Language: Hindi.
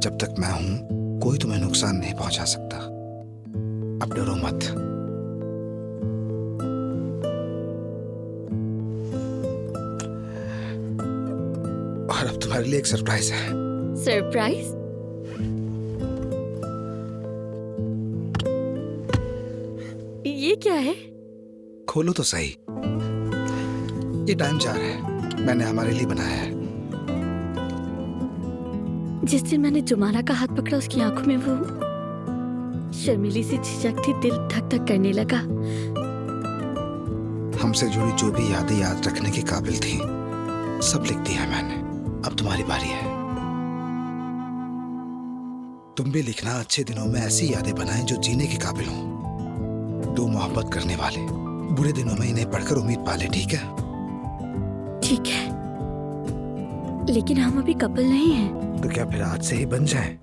जब तक मैं हूं कोई तुम्हें नुकसान नहीं पहुंचा सकता। अब डरो मत। और अब तुम्हारे लिए एक सरप्राइज है। सरप्राइज? ये क्या है? खोलो तो सही। ये टाइम जार है, मैंने हमारे लिए बनाया है। जिस दिन मैंने जुमाना का हाथ पकड़ा उसकी आंखों में वो शर्मीली सी झिझक थी, दिल धक धक करने लगा। हमसे जुड़ी जो भी यादें याद रखने के काबिल थी सब लिख दिया मैंने। अब तुम्हारी बारी है। तुम भी लिखना अच्छे दिनों में ऐसी यादें बनाएं जो जीने के काबिल हों। दो मोहब्बत करने वाले बुरे दिनों में इन्हें पढ़कर उम्मीद पाले, ठीक है? ठीक है, लेकिन हम अभी कपल नहीं हैं। तो क्या फिर आज से ही बन जाएं?